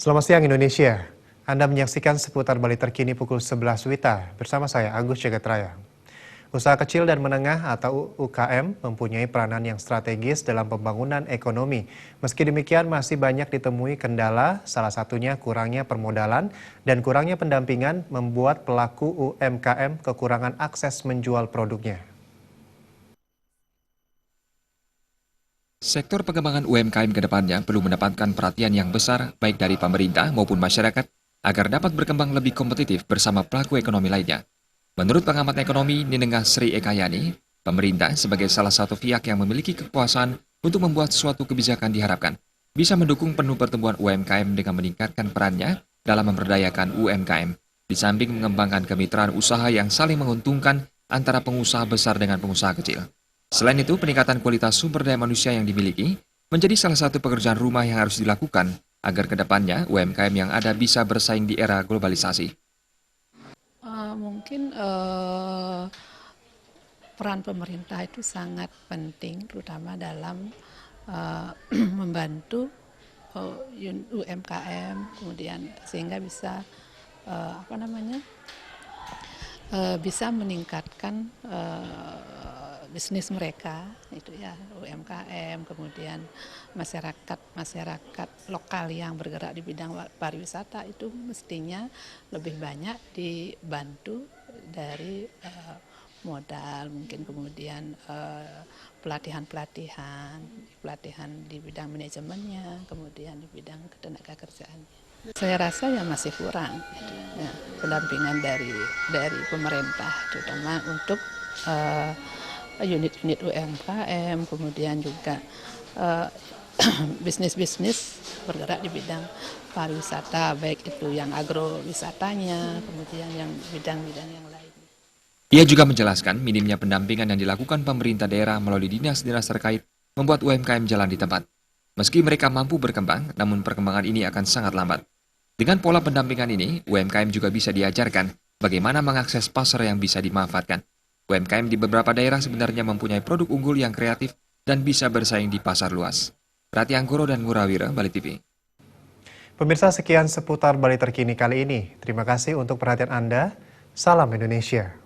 Selamat siang Indonesia. Anda menyaksikan seputar Bali terkini pukul 11 WITA bersama saya Agus Jagatraya. Usaha kecil dan menengah atau UKM mempunyai peranan yang strategis dalam pembangunan ekonomi. Meski demikian masih banyak ditemui kendala, salah satunya kurangnya permodalan dan kurangnya pendampingan membuat pelaku UMKM kekurangan akses menjual produknya. Sektor pengembangan UMKM ke depannya perlu mendapatkan perhatian yang besar baik dari pemerintah maupun masyarakat agar dapat berkembang lebih kompetitif bersama pelaku ekonomi lainnya. Menurut pengamat ekonomi Ninengah Sri Ekayani, pemerintah sebagai salah satu pihak yang memiliki kekuasaan untuk membuat suatu kebijakan diharapkan bisa mendukung penuh pertumbuhan UMKM dengan meningkatkan perannya dalam memberdayakan UMKM, di samping mengembangkan kemitraan usaha yang saling menguntungkan antara pengusaha besar dengan pengusaha kecil. Selain itu, peningkatan kualitas sumber daya manusia yang dimiliki menjadi salah satu pekerjaan rumah yang harus dilakukan agar ke depannya UMKM yang ada bisa bersaing di era globalisasi. Mungkin peran pemerintah itu sangat penting, terutama dalam membantu UMKM, kemudian sehingga bisa bisa meningkatkan bisnis mereka, itu ya UMKM, kemudian masyarakat lokal yang bergerak di bidang pariwisata itu mestinya lebih banyak dibantu dari modal, mungkin kemudian pelatihan di bidang manajemennya, kemudian di bidang ketenaga kerjaannya. Saya rasa ya masih kurang ya, pendampingan dari pemerintah, terutama untuk unit-unit UMKM, kemudian juga bisnis-bisnis bergerak di bidang pariwisata, baik itu yang agrowisatanya, kemudian yang bidang-bidang yang lain. Ia juga menjelaskan minimnya pendampingan yang dilakukan pemerintah daerah melalui dinas-dinas terkait membuat UMKM jalan di tempat. Meski mereka mampu berkembang, namun perkembangan ini akan sangat lambat. Dengan pola pendampingan ini, UMKM juga bisa diajarkan bagaimana mengakses pasar yang bisa dimanfaatkan. UMKM di beberapa daerah sebenarnya mempunyai produk unggul yang kreatif dan bisa bersaing di pasar luas. Rati Anggoro dan Ngurawira, Bali TV. Pemirsa, sekian seputar Bali terkini kali ini. Terima kasih untuk perhatian Anda. Salam Indonesia.